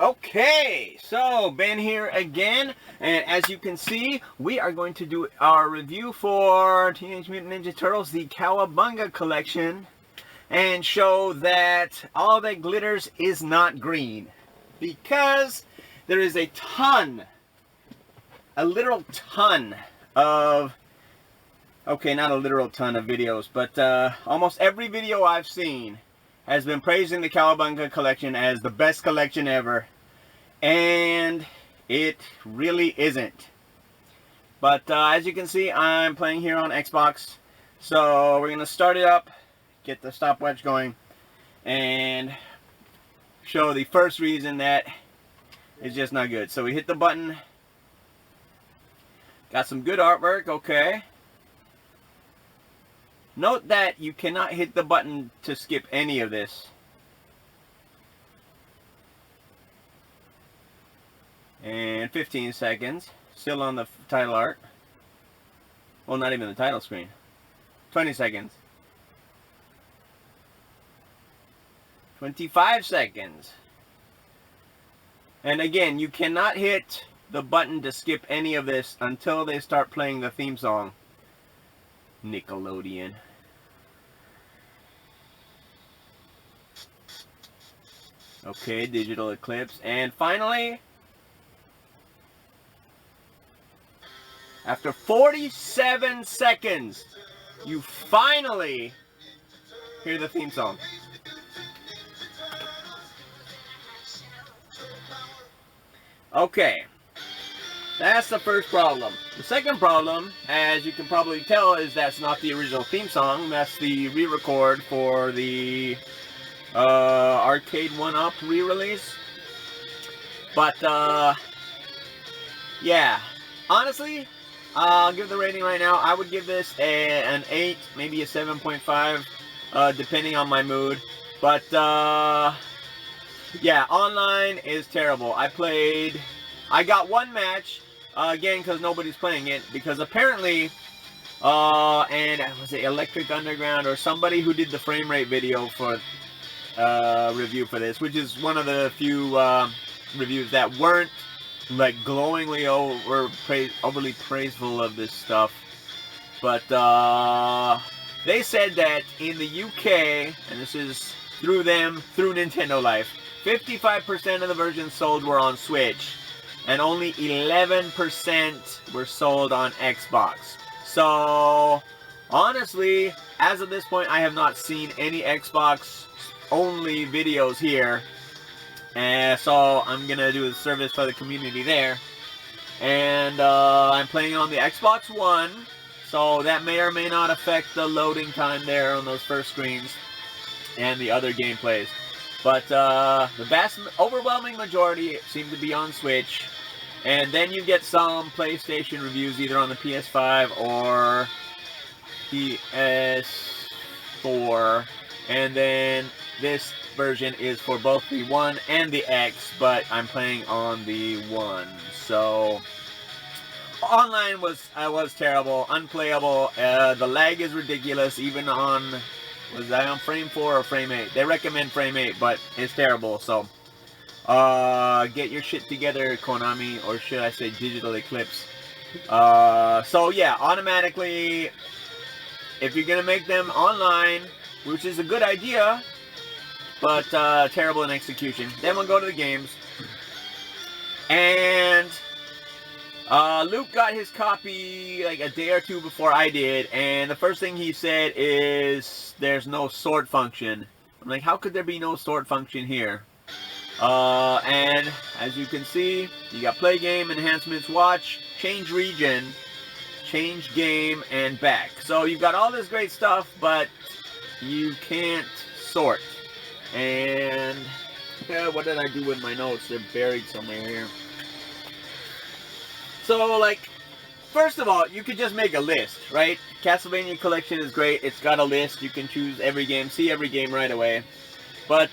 Okay, so Ben here again, and as you can see, we are going to do our review for Teenage Mutant Ninja Turtles, the CowaBUNGLE collection, and show that all that glitters is not green, because there is a literal ton of, okay, not a literal ton of videos, but almost every video I've seen has been praising the CowaBUNGLE collection as the best collection ever, and it really isn't. But as you can see, I'm playing here on Xbox, so we're gonna start it up, get the stopwatch going, and show the first reason that it's just not good. So we hit the button, got some good artwork, okay. Note that you cannot hit the button to skip any of this. And 15 seconds. Still on the title art. Well, not even the title screen. 20 seconds. 25 seconds. And again, you cannot hit the button to skip any of this until they start playing the theme song. Nickelodeon. Okay, Digital Eclipse. And finally, after 47 seconds, you finally hear the theme song. Okay. That's the first problem. The second problem, as you can probably tell, is that's not the original theme song. That's the re-record for the Arcade 1-Up re-release. But, yeah. Honestly, I'll give the rating right now. I would give this an 8, maybe a 7.5, depending on my mood. But, yeah, online is terrible. I got one match. Again, because nobody's playing it, because apparently, and was it Electric Underground or somebody who did the frame rate video for review for this, which is one of the few reviews that weren't like glowingly overly praiseful of this stuff, but they said that in the UK, and this is through Nintendo Life, 55% of the versions sold were on Switch, and only 11% were sold on Xbox. So, honestly, as of this point, I have not seen any Xbox-only videos here. And so, I'm going to do a service for the community there. And I'm playing on the Xbox One, so that may or may not affect the loading time there on those first screens and the other gameplays. But the vast, overwhelming majority seem to be on Switch. And then you get some PlayStation reviews either on the PS5 or PS4. And then this version is for both the One and the X, but I'm playing on the One. So, online was terrible, unplayable. The lag is ridiculous, even on, was I on frame 4 or frame 8? They recommend frame 8, but it's terrible, so get your shit together, Konami, or should I say Digital Eclipse. So yeah, automatically, if you're gonna make them online, which is a good idea, but terrible in execution, then we'll go to the games. And Luke got his copy like a day or two before I did, and the first thing he said is there's no sort function. I'm like, how could there be no sort function here? And as you can see, you got play game, enhancements, watch, change region, change game, and back. So you've got all this great stuff, but you can't sort. And what did I do with my notes? They're buried somewhere here. So, like, first of all, you could just make a list, right? Castlevania Collection is great. It's got a list. You can choose every game, see every game right away. But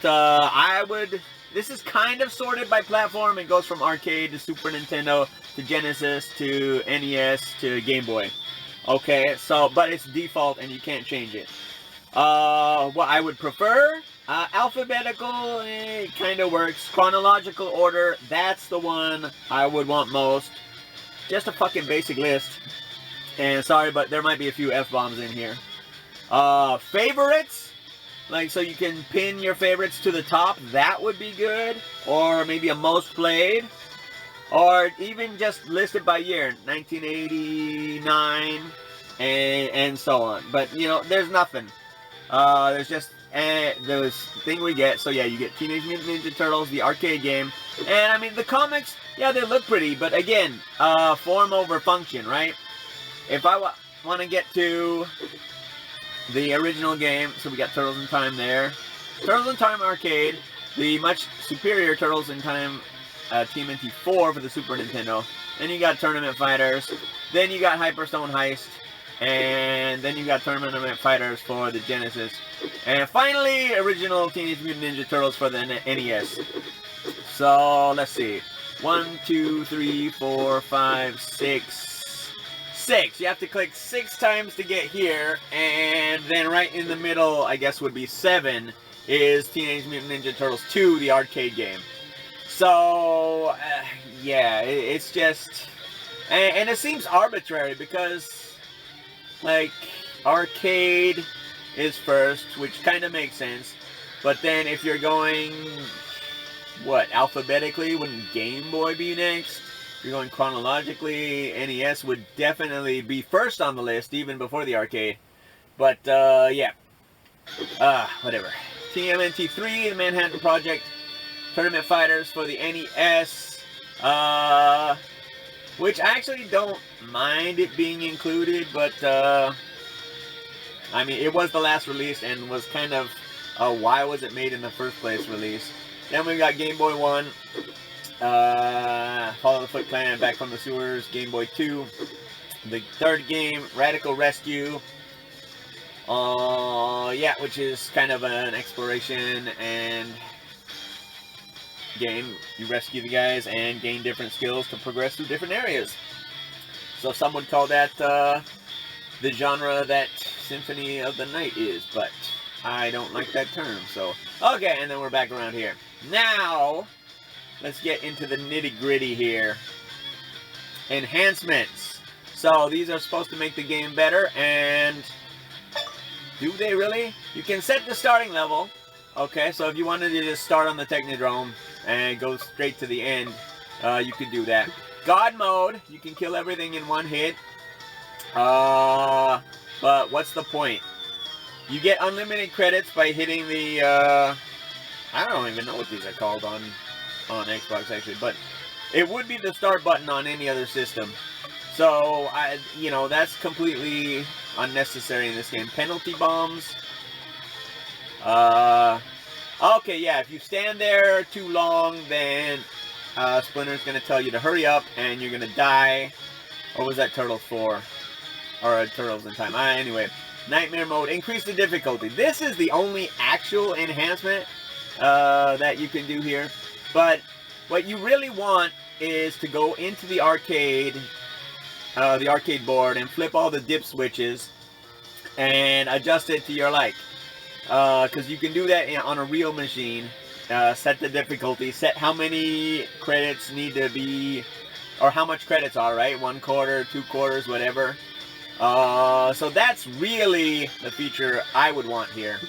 this is kind of sorted by platform. It goes from arcade to Super Nintendo to Genesis to NES to Game Boy. Okay, so, but it's default and you can't change it. What I would prefer, Alphabetical, kind of works. Chronological order, that's the one I would want most. Just a fucking basic list. And sorry, but there might be a few F-bombs in here. Favorites? Like, so you can pin your favorites to the top. That would be good. Or maybe a most played. Or even just listed by year. 1989. And so on. But, you know, there's nothing. There's just this thing we get. So, yeah, you get Teenage Mutant Ninja Turtles, the arcade game. And, I mean, the comics, yeah, they look pretty. But, again, form over function, right? If I want to get to the original game, so we got Turtles in Time there. Turtles in Time Arcade, the much superior Turtles in Time TMNT 4 for the Super Nintendo. Then you got Tournament Fighters. Then you got Hyperstone Heist. And then you got Tournament Fighters for the Genesis. And finally, original Teenage Mutant Ninja Turtles for the NES. So, let's see. 1, 2, 3, 4, 5, 6. 6. You have to click 6 times to get here, and then right in the middle, I guess would be 7, is Teenage Mutant Ninja Turtles 2, the arcade game. So, yeah, it's just, and it seems arbitrary because, like, arcade is first, which kind of makes sense, but then if you're going, what, alphabetically, wouldn't Game Boy be next? If you're going chronologically, NES would definitely be first on the list, even before the arcade. But, yeah. Whatever. TMNT 3, the Manhattan Project. Tournament Fighters for the NES. Which I actually don't mind it being included, but, I mean, it was the last release and was kind of a why was it made in the first place release. Then we got Game Boy 1. Follow the Foot Clan, Back from the Sewers, Game Boy 2. The third game, Radical Rescue. Yeah, which is kind of an exploration and game. You rescue the guys and gain different skills to progress through different areas. So some would call that the genre that Symphony of the Night is, but I don't like that term. So, okay, and then we're back around here. Now, let's get into the nitty-gritty here. Enhancements. So these are supposed to make the game better, and do they really? You can set the starting level. Okay, so if you wanted to just start on the Technodrome and go straight to the end, you could do that. God mode, you can kill everything in one hit. But what's the point? You get unlimited credits by hitting the, I don't even know what these are called on Xbox actually, but it would be the start button on any other system. So, you know, that's completely unnecessary in this game. Penalty bombs. Okay, yeah, if you stand there too long, then Splinter's going to tell you to hurry up, and you're going to die. What was that Turtles for? Or Turtles in Time. Anyway, Nightmare mode. Increase the difficulty. This is the only actual enhancement that you can do here. But what you really want is to go into the arcade board and flip all the dip switches and adjust it to your like. Because you can do that on a real machine. Set the difficulty, set how many credits need to be, or how much credits are, right? 1/4, 2/4, whatever. So that's really the feature I would want here.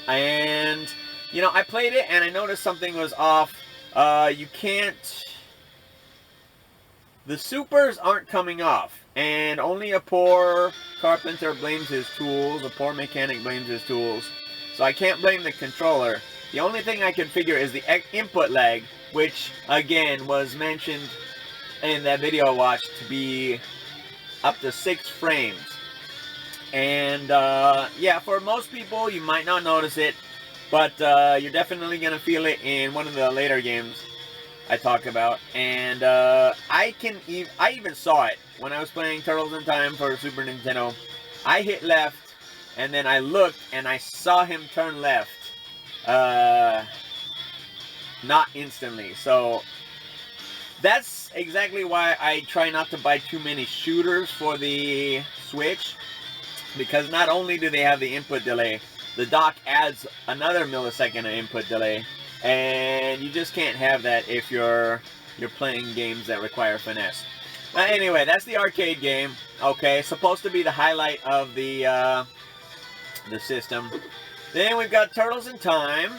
And, you know, I played it and I noticed something was off. You can't... The supers aren't coming off, and only a poor carpenter blames his tools, a poor mechanic blames his tools, so I can't blame the controller. The only thing I can figure is the input lag, which, again, was mentioned in that video I watched to be up to 6 frames. And, yeah, for most people, you might not notice it, but you're definitely going to feel it in one of the later games I talk about. And I even saw it when I was playing Turtles in Time for Super Nintendo. I hit left, and then I looked, and I saw him turn left. Not instantly. So that's exactly why I try not to buy too many shooters for the Switch, because not only do they have the input delay, the dock adds another millisecond of input delay, and you just can't have that if you're playing games that require finesse. But anyway, that's the arcade game. Okay, supposed to be the highlight of the system. Then we've got Turtles in Time,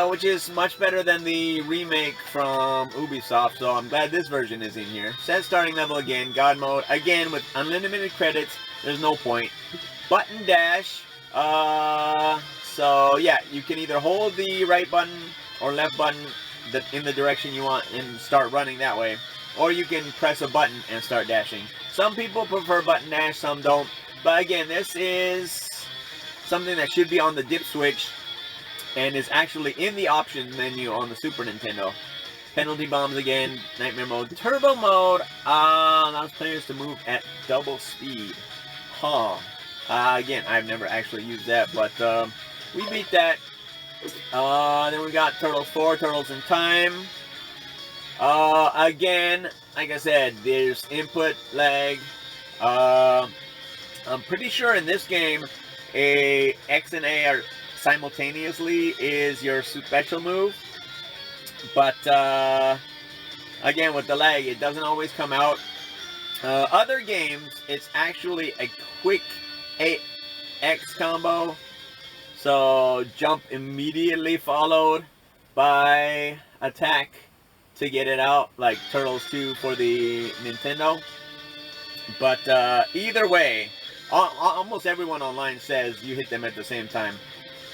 which is much better than the remake from Ubisoft, so I'm glad this version is in here. Set starting level again, God mode, again with unlimited credits, there's no point. Button dash, so yeah, you can either hold the right button or left button in the direction you want and start running that way, or you can press a button and start dashing. Some people prefer button dash, some don't, but again, this is something that should be on the dip switch and is actually in the options menu on the Super Nintendo. Penalty bombs again, nightmare mode, turbo mode, allows players to move at double speed. Huh. Again, I've never actually used that, but we beat that. Then we got Turtles 4, Turtles in Time. Again, like I said, there's input lag. I'm pretty sure in this game, a X and A are simultaneously is your special move, but again, with the lag, it doesn't always come out. Other games, it's actually a quick X combo, so jump immediately followed by attack to get it out, like Turtles 2 for the Nintendo. But either way, almost everyone online says you hit them at the same time.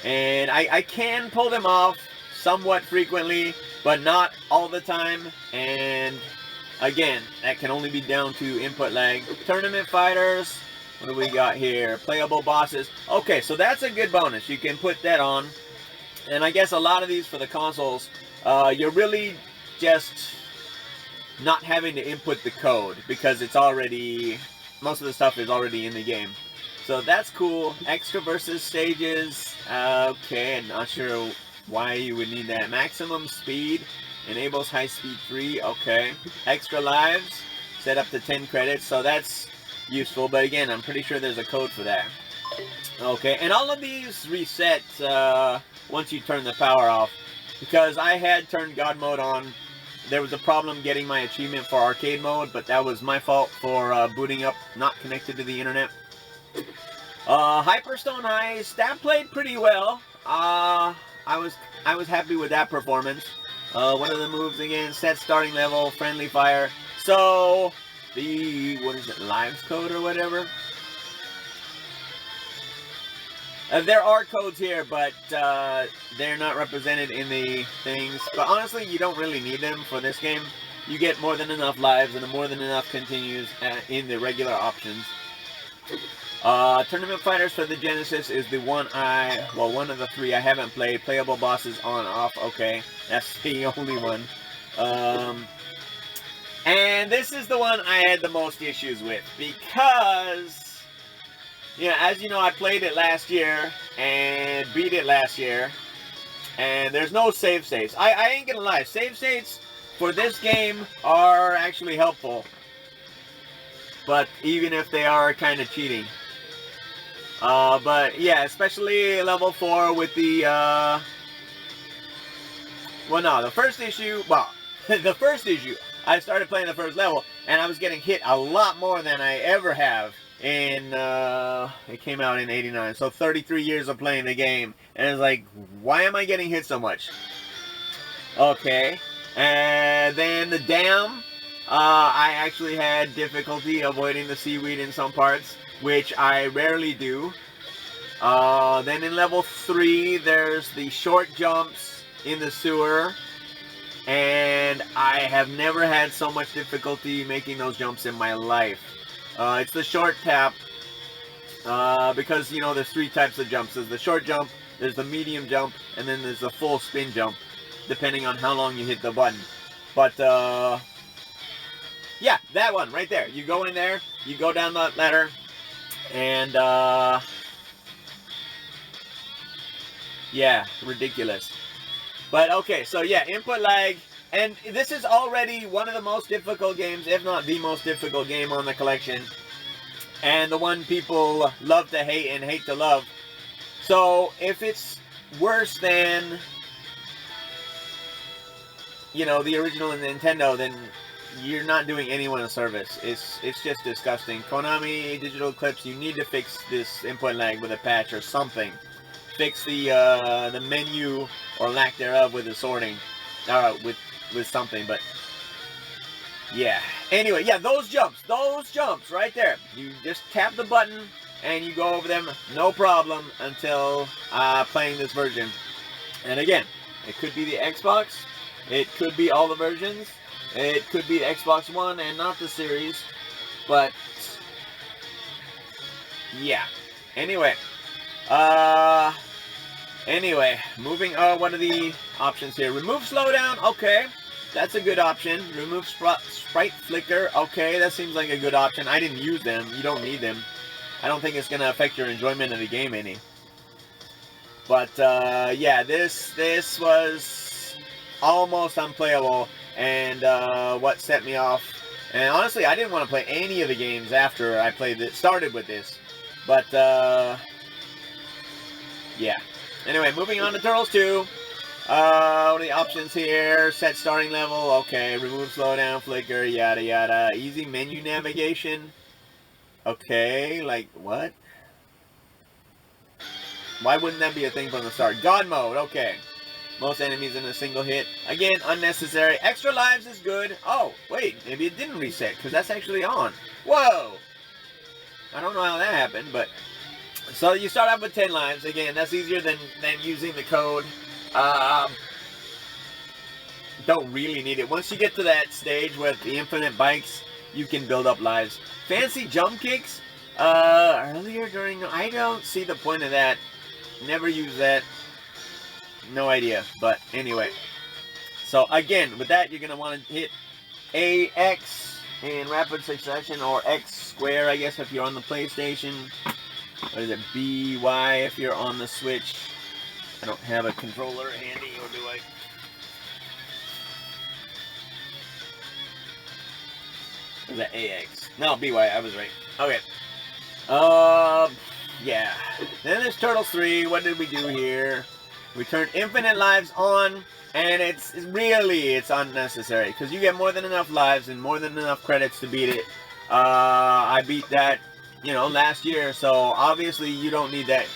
And I can pull them off somewhat frequently, but not all the time. And again, that can only be down to input lag. Tournament fighters, what do we got here? Playable bosses. Okay, so that's a good bonus. You can put that on. And I guess a lot of these for the consoles, you're really just not having to input the code because it's already, most of the stuff is already in the game. So that's cool. Extra versus stages. Okay, I'm not sure why you would need that. Maximum speed. Enables high speed 3. Okay. Extra lives. Set up to 10 credits. So that's useful. But again, I'm pretty sure there's a code for that. Okay. And all of these reset once you turn the power off. Because I had turned God mode on. There was a problem getting my achievement for arcade mode. But that was my fault for booting up not connected to the internet. Hyperstone Ice, that played pretty well. I was happy with that performance. What are the moves again? Set starting level, friendly fire. So the, what is it, lives code or whatever? There are codes here, but they're not represented in the things. But honestly, you don't really need them for this game. You get more than enough lives and more than enough continues in the regular options. Tournament Fighters for the Genesis is the one one of the three I haven't played. Playable bosses on, off, okay. That's the only one. And this is the one I had the most issues with because, you know, as you know, I played it last year and beat it last year. And there's no save states. I ain't gonna lie, save states for this game are actually helpful. But even if they are kind of cheating. But yeah, especially level 4 with the, well no, the first issue, I started playing the first level, and I was getting hit a lot more than I ever have in, it came out in '89, so 33 years of playing the game, and it's like, why am I getting hit so much? Okay, and then the dam, I actually had difficulty avoiding the seaweed in some parts, which I rarely do. Then in level 3, there's the short jumps in the sewer. And I have never had so much difficulty making those jumps in my life. It's the short tap. Because, you know, there's 3 types of jumps. There's the short jump, there's the medium jump, and then there's the full spin jump. Depending on how long you hit the button. But, yeah, that one right there. You go in there, you go down that ladder, and yeah, ridiculous. But okay, so yeah, input lag, and this is already one of the most difficult games, if not the most difficult game on the collection, and the one people love to hate and hate to love. So if it's worse than, you know, the original Nintendo, then you're not doing anyone a service. It's just disgusting. Konami, Digital Eclipse, you need to fix this input lag with a patch or something. Fix the menu or lack thereof with the sorting, with something. But yeah. Anyway, yeah, those jumps right there. You just tap the button and you go over them, no problem, until playing this version. And again, it could be the Xbox, it could be all the versions, it could be the Xbox One and not the series, but yeah. Anyway, moving on. What are the options here? Remove slowdown, okay, that's a good option. Remove sprite flicker, okay, that seems like a good option. I didn't use them. You don't need them. I don't think it's gonna affect your enjoyment of the game any. But yeah, this was almost unplayable, and what set me off. And honestly, I didn't want to play any of the games after I started with this. But yeah. Anyway, moving on to Turtles 2. What are the options here? Set starting level, okay. Remove slowdown, flicker, yada yada. Easy menu navigation. Okay, like what? Why wouldn't that be a thing from the start? God mode, okay. Most enemies in a single hit. Again, unnecessary. Extra lives is good. Oh, wait, maybe it didn't reset, because that's actually on. Whoa! I don't know how that happened, but... So you start out with 10 lives. Again, that's easier than using the code. Don't really need it. Once you get to that stage with the infinite bikes, you can build up lives. Fancy jump kicks? Earlier during... I don't see the point of that. Never use that. No idea. But anyway. So again, with that, you're going to want to hit AX in rapid succession, or X square, I guess, if you're on the PlayStation. What is it? BY if you're on the Switch. I don't have a controller handy, or do I? Is that AX? No, BY, I was right. Okay. Yeah. Then there's Turtles 3. What did we do here? We turned infinite lives on, and it's unnecessary, because you get more than enough lives and more than enough credits to beat it. I beat that, you know, last year, so obviously you don't need that.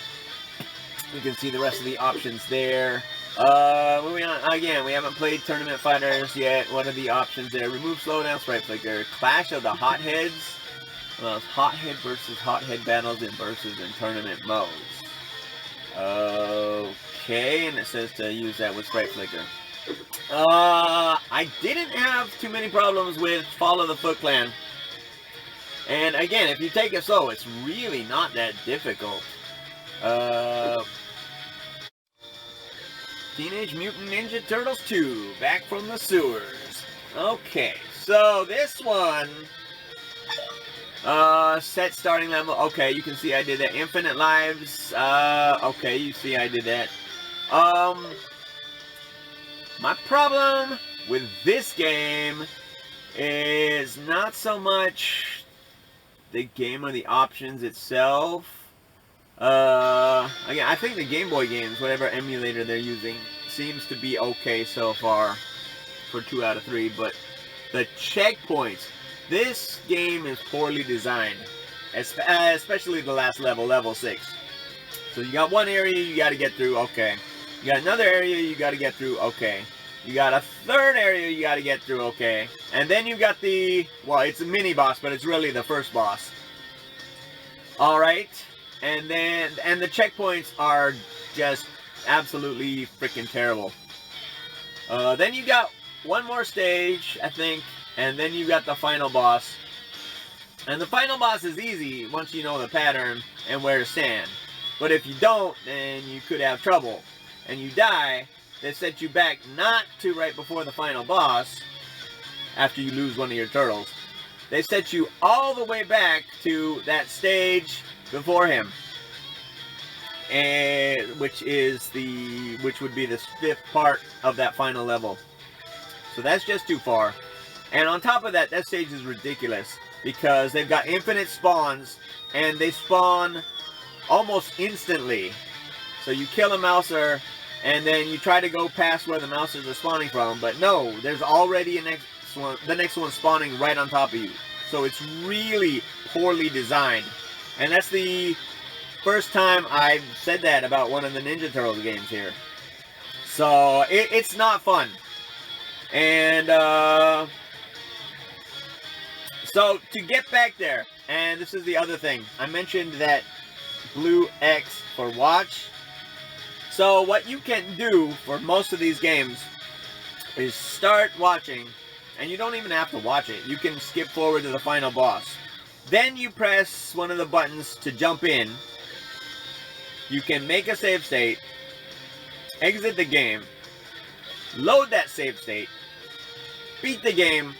You can see the rest of the options there. Moving on, again, we haven't played Tournament Fighters yet. What are the options there? Remove slowdown, sprite flicker, Clash of the Hotheads. Well, it's Hothead versus Hothead battles and versus in tournament modes. Okay, and it says to use that with sprite flicker. I didn't have too many problems with Follow the Foot Clan. And again, if you take it slow, it's really not that difficult. Teenage Mutant Ninja Turtles 2, Back from the Sewers. Okay, so this one, set starting level. Okay, you can see I did that. Infinite lives. Okay, you see I did that. My problem with this game is not so much the game or the options itself. Again, I think the Game Boy games, whatever emulator they're using, seems to be okay so far for 2 out of 3, but the checkpoints, this game is poorly designed, especially the last level, level 6. So you got one area you got to get through, okay. You got another area you got to get through, okay. You got a third area you got to get through, okay. And then you got the, well, it's a mini boss, but it's really the first boss. Alright. And the checkpoints are just absolutely freaking terrible. Then you got one more stage, I think, and then you got the final boss. And the final boss is easy once you know the pattern and where to stand. But if you don't, then you could have trouble. And you die, they set you back not to right before the final boss, after you lose one of your turtles. They set you all the way back to that stage before him, and which would be the 5th part of that final level. So that's just too far. And on top of that, that stage is ridiculous because they've got infinite spawns, and they spawn almost instantly. So you kill a mouser, and then you try to go past where the mousers are spawning from, but no, there's already the next one spawning right on top of you. So it's really poorly designed. And that's the first time I've said that about one of the Ninja Turtles games here. So it's not fun. And so to get back there, and this is the other thing, I mentioned that blue X for watch. So what you can do for most of these games is start watching, and you don't even have to watch it. You can skip forward to the final boss. Then you press one of the buttons to jump in. You can make a save state, exit the game, load that save state, beat the game,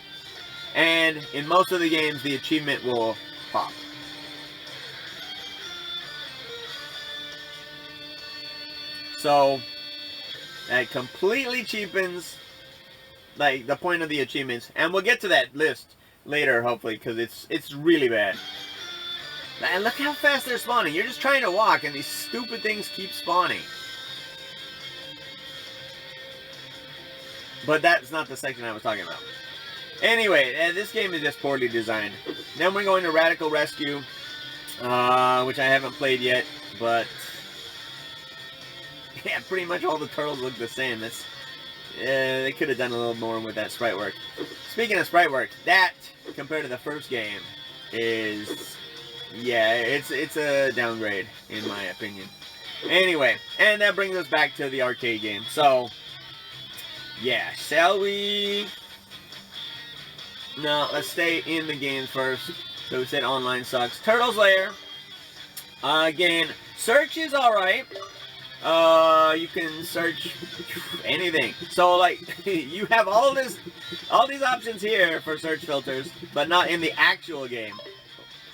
and in most of the games the achievement will pop. So that completely cheapens like the point of the achievements, and we'll get to that list later hopefully, because it's really bad. And look how fast they're spawning. You're just trying to walk and these stupid things keep spawning. But that's not the section I was talking about. Anyway, this game is just poorly designed. Then we're going to Radical Rescue, which I haven't played yet, but yeah, pretty much all the turtles look the same. That's they could have done a little more with that sprite work. Speaking of sprite work, that compared to the first game is, yeah, it's a downgrade in my opinion. Anyway, and that brings us back to the arcade game. So yeah, shall we? No, let's stay in the games first. So we said online sucks. Turtles Lair. Again, search is alright. You can search anything. So like, you have all these options here for search filters, but not in the actual game.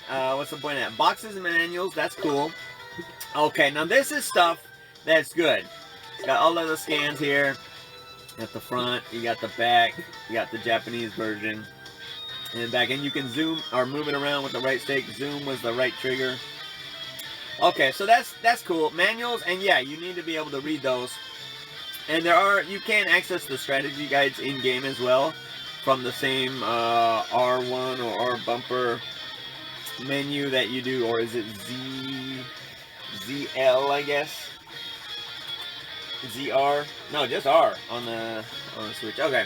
What's the point of that? Boxes and manuals, that's cool. Okay, now this is stuff that's good. It's got all of the scans here. At the front, you got the back, you got the Japanese version. And back, and you can zoom or move it around with the right stick. Zoom was the right trigger. Okay, so that's cool. Manuals, and yeah, you need to be able to read those. And you can access the strategy guides in game as well from the same R1 or R bumper menu that you do, or is it ZL, I guess? ZR? No, just R on the Switch. Okay.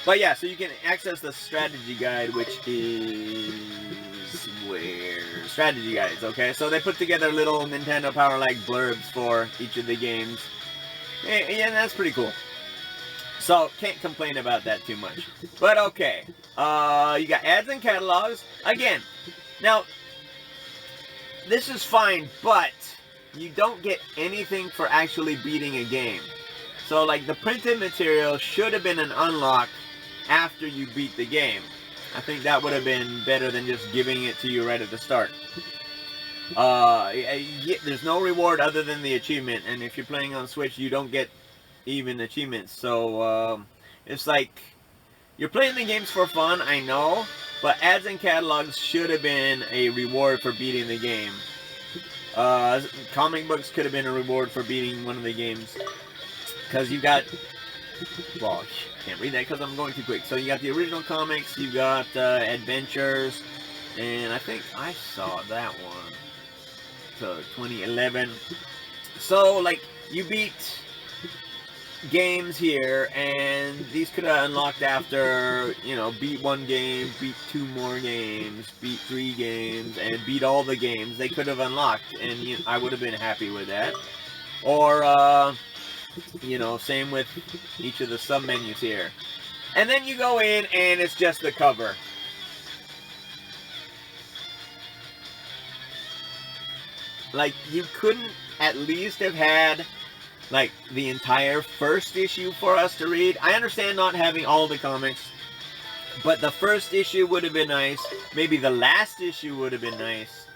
But yeah, so you can access the strategy guide, which is where? Strategy guides, okay? So they put together little Nintendo Power like blurbs for each of the games. Yeah, that's pretty cool. So, can't complain about that too much. But okay. You got ads and catalogs. Again, now, this is fine, but you don't get anything for actually beating a game. So, like, the printed material should have been an unlock after you beat the game. I think that would have been better than just giving it to you right at the start. There's no reward other than the achievement, and if you're playing on Switch, you don't get even achievements. So, it's like, you're playing the games for fun, I know, but ads and catalogs should have been a reward for beating the game. Comic books could have been a reward for beating one of the games. Because you got, well, can't read that because I'm going too quick. So you got the original comics, you got adventures, and I think I saw that one. So 2011. So like you beat games here, and these could have unlocked after, you know, beat one game, beat two more games, beat 3 games, and beat all the games they could have unlocked, and I would have been happy with that. Or you know, same with each of the sub-menus here. And then you go in and it's just the cover. Like, you couldn't at least have had, like, the entire first issue for us to read. I understand not having all the comics, but the first issue would have been nice. Maybe the last issue would have been nice.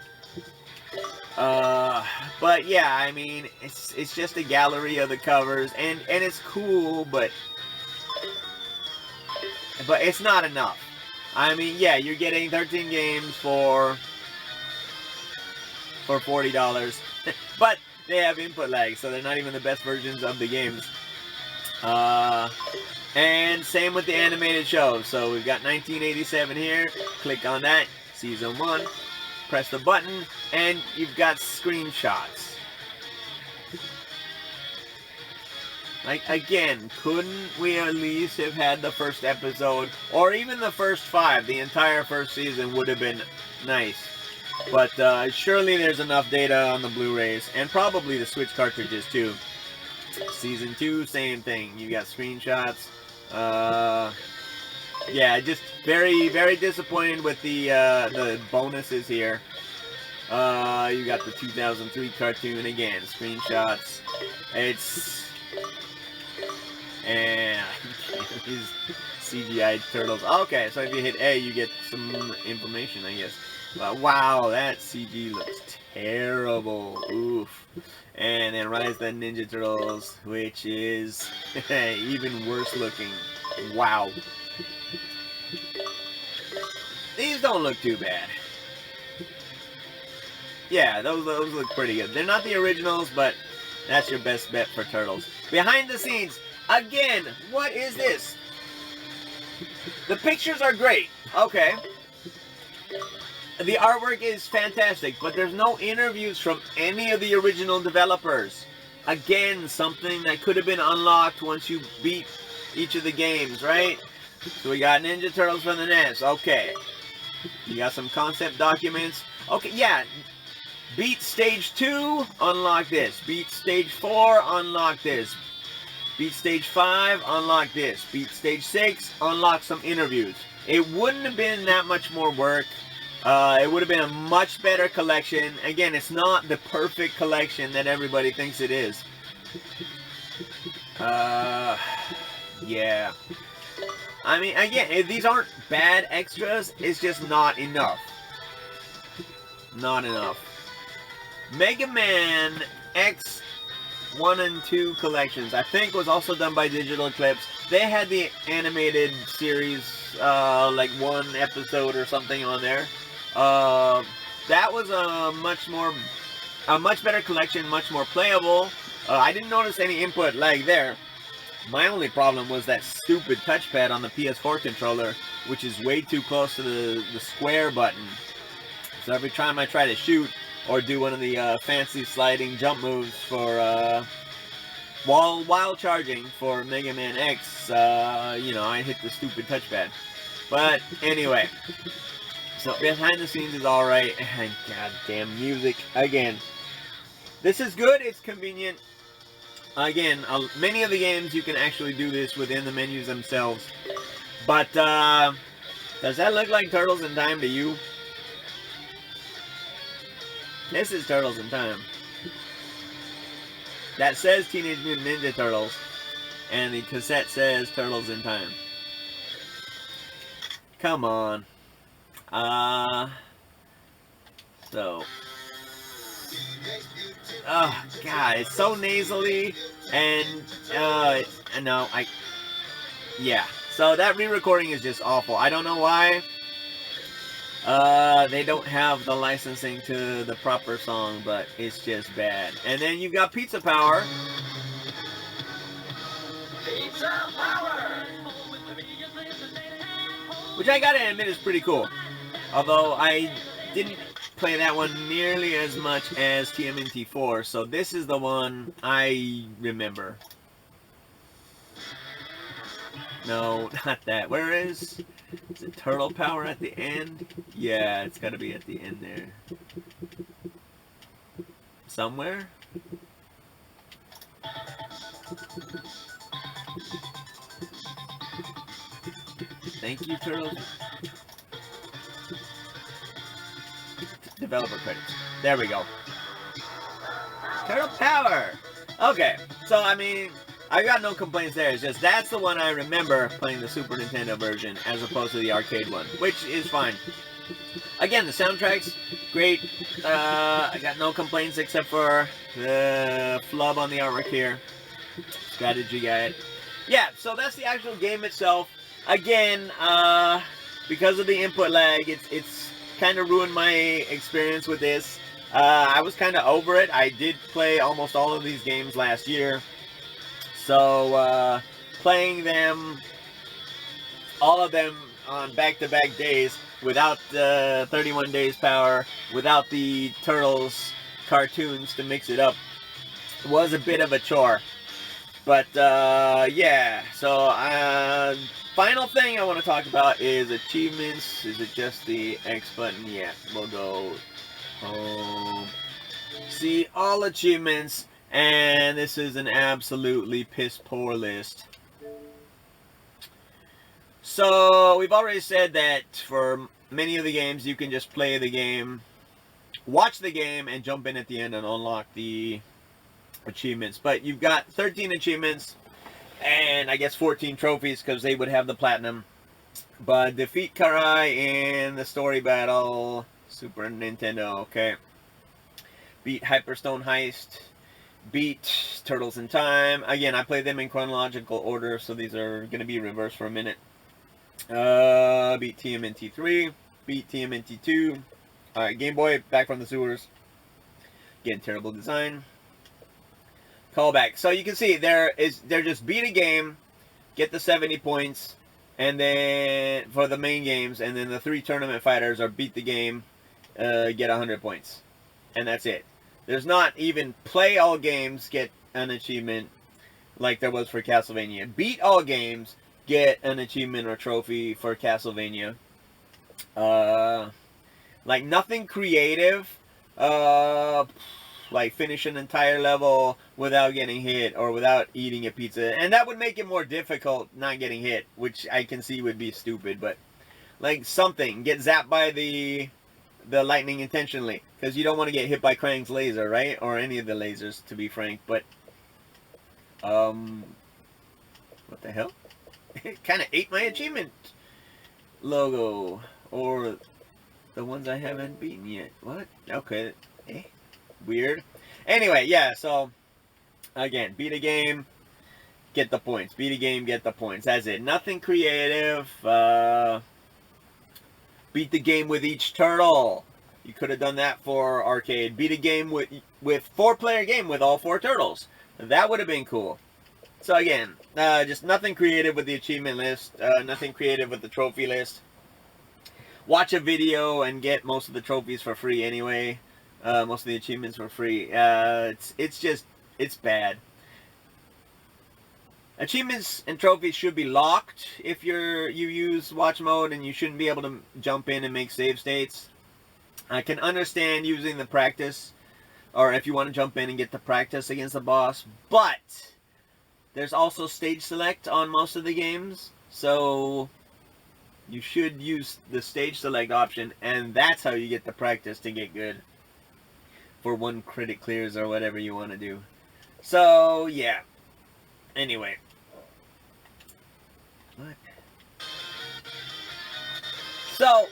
But yeah, I mean, it's just a gallery of the covers, and it's cool, but it's not enough. I mean, yeah, you're getting 13 games for $40, but they have input lag, so they're not even the best versions of the games. And same with the animated shows. So we've got 1987 here. Click on that, season 1. Press the button, and you've got screenshots. Like, again, couldn't we at least have had the first episode, or even the first 5, the entire first season would have been nice. But surely there's enough data on the Blu-rays, and probably the Switch cartridges too. Season 2, same thing. You got screenshots. Yeah, just very, very disappointed with the bonuses here. You got the 2003 cartoon again, screenshots. It's and these CGI turtles. Okay, so if you hit A, you get some information, I guess. But wow, that CG looks terrible. Oof. And then Rise of the Ninja Turtles, which is even worse looking. Wow. These don't look too bad. Yeah, those look pretty good. They're not the originals, but that's your best bet for Turtles. Behind the scenes, again, what is this? The pictures are great. Okay. The artwork is fantastic, but there's no interviews from any of the original developers. Again, something that could have been unlocked once you beat each of the games, right? So we got Ninja Turtles from the NES. Okay. You got some concept documents. Okay, yeah. Beat Stage 2, unlock this. Beat Stage 4, unlock this. Beat Stage 5, unlock this. Beat Stage 6, unlock some interviews. It wouldn't have been that much more work. It would have been a much better collection. Again, it's not the perfect collection that everybody thinks it is. Yeah. I mean, again, these aren't bad extras. It's just not enough. Not enough. Mega Man X 1 and 2 collections, I think, was also done by Digital Eclipse. They had the animated series, like 1 episode or something on there. That was a much better collection, much more playable. I didn't notice any input lag there. My only problem was that stupid touchpad on the PS4 controller, which is way too close to the square button. So every time I try to shoot or do one of the fancy sliding jump moves for while charging for Mega Man X, you know, I hit the stupid touchpad. But anyway, so behind the scenes is alright, and goddamn music again. This is good, it's convenient. Again, many of the games you can actually do this within the menus themselves. But does that look like Turtles in Time to you? This is Turtles in Time. That says Teenage Mutant Ninja Turtles, and the cassette says Turtles in Time. Come on. So. Oh, God, it's so nasally, and, no, yeah. So that re-recording is just awful. I don't know why. They don't have the licensing to the proper song, but it's just bad. And then you've got Pizza Power. Pizza Power! Which I gotta admit is pretty cool. Although I didn't play that one nearly as much as TMNT 4, so this is the one I remember. No, not that. Where is it? Turtle Power at the end? Yeah, it's gotta be at the end there. Somewhere? Thank you, Turtles. Developer credits. There we go. Turtle Power! Okay, so I mean, I got no complaints there. It's just that's the one I remember playing the Super Nintendo version as opposed to the arcade one, which is fine. Again, the soundtrack's great. I got no complaints except for the flub on the artwork here. Strategy guide. Yeah, so that's the actual game itself. Again, because of the input lag, it's kind of ruined my experience with this. I was kind of over it. I did play almost all of these games last year. So, playing them, all of them on back-to-back days, without the 31 days power, without the Turtles cartoons to mix it up, was a bit of a chore. But, yeah, so, final thing I want to talk about is achievements. Is it just the X button? Yeah, we'll go home. See all achievements, and this is an absolutely piss-poor list. So, we've already said that for many of the games, you can just play the game, watch the game, and jump in at the end and unlock the achievements. But you've got 13 achievements, and I guess 14 trophies, because they would have the platinum. But defeat Karai in the story battle, Super Nintendo, okay. Beat Hyperstone Heist. Beat Turtles in Time. Again, I played them in chronological order, so these are going to be reversed for a minute. Beat TMNT 3. Beat TMNT 2. Alright, Game Boy, Back from the Sewers. Again, terrible design. Callback. So you can see, they're just beat a game, get the 70 points, and then, for the main games, and then the 3 tournament fighters are beat the game, get 100 points. And that's it. There's not even play all games, get an achievement like there was for Castlevania. Beat all games, get an achievement or trophy for Castlevania. Like nothing creative, like finish an entire level without getting hit or without eating a pizza. And that would make it more difficult not getting hit, which I can see would be stupid, but like something. Get zapped by the lightning intentionally, because you don't want to get hit by Krang's laser, right? Or any of the lasers, to be frank. But what the hell? It kind of ate my achievement logo, or the ones I haven't beaten yet. What? Okay. Weird. Anyway, yeah, so again, beat a game, get the points. Beat a game, get the points. That's it. Nothing creative. Beat the game with each turtle. You could have done that for arcade. Beat a game with 4-player game with all 4 turtles. That would have been cool. So again, just nothing creative with the achievement list. Nothing creative with the trophy list. Watch a video and get most of the trophies for free anyway. Most of the achievements for free. It's bad. Achievements and trophies should be locked if you use watch mode, and you shouldn't be able to jump in and make save states. I can understand using the practice, or if you want to jump in and get the practice against the boss, but there's also stage select on most of the games, so you should use the stage select option, and that's how you get the practice to get good for 1 credit clears or whatever you want to do. So yeah. Anyway. What? So,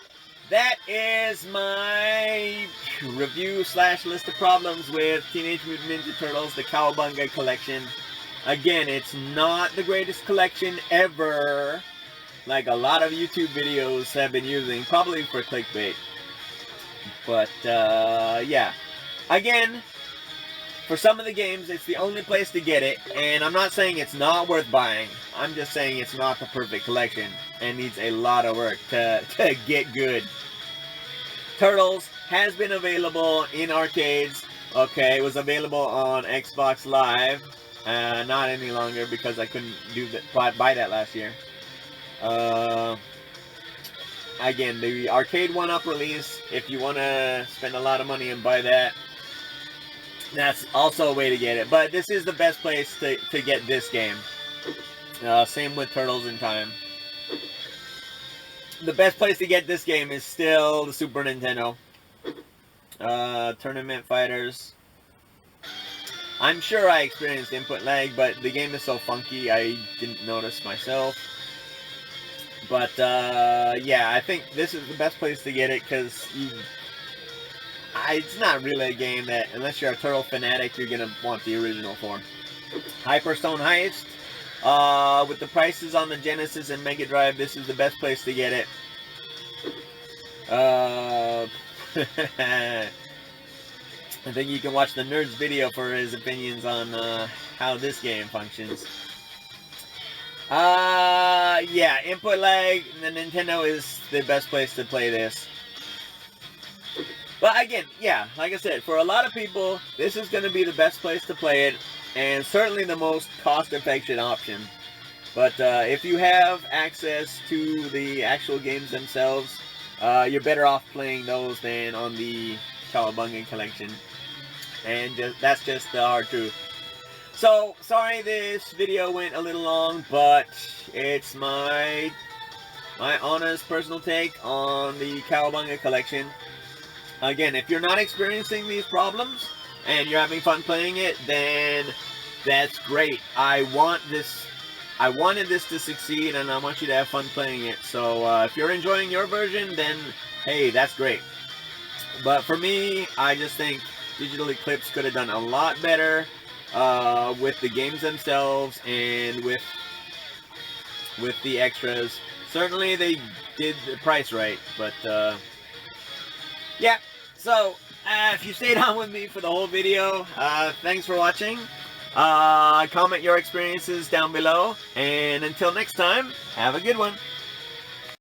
that is my review / list of problems with Teenage Mutant Ninja Turtles, the CowaBUNGLE collection. Again, it's not the greatest collection ever, like a lot of YouTube videos have been using, probably for clickbait. But, yeah. Again, for some of the games, it's the only place to get it, and I'm not saying it's not worth buying. I'm just saying it's not the perfect collection and needs a lot of work to get good. Turtles has been available in arcades. Okay, it was available on Xbox Live. Not any longer because I couldn't buy that last year. Again, the arcade 1-up release, if you want to spend a lot of money and buy that, that's also a way to get it. But this is the best place to get this game. Same with Turtles in Time. The best place to get this game is still the Super Nintendo. Tournament Fighters. I'm sure I experienced input lag, but the game is so funky I didn't notice myself. But, yeah, I think this is the best place to get it, because it's not really a game that, unless you're a Turtle fanatic, you're going to want the original for. Hyperstone Heist. With the prices on the Genesis and Mega Drive, this is the best place to get it. I think you can watch the Nerd's video for his opinions on how this game functions. Yeah, input lag, the Nintendo is the best place to play this. But again, yeah, like I said, for a lot of people, this is going to be the best place to play it, and certainly the most cost-effective option. But if you have access to the actual games themselves, you're better off playing those than on the CowaBUNGLE collection. And that's just the hard truth. So, sorry this video went a little long, but it's my honest personal take on the CowaBUNGLE collection. Again, if you're not experiencing these problems and you're having fun playing it, then that's great. I wanted this to succeed, and I want you to have fun playing it. So if you're enjoying your version, then hey, that's great. But for me, I just think Digital Eclipse could have done a lot better with the games themselves and with the extras. Certainly they did the price right, but yeah. So if you stayed on with me for the whole video, thanks for watching. Comment your experiences down below, and until next time, have a good one.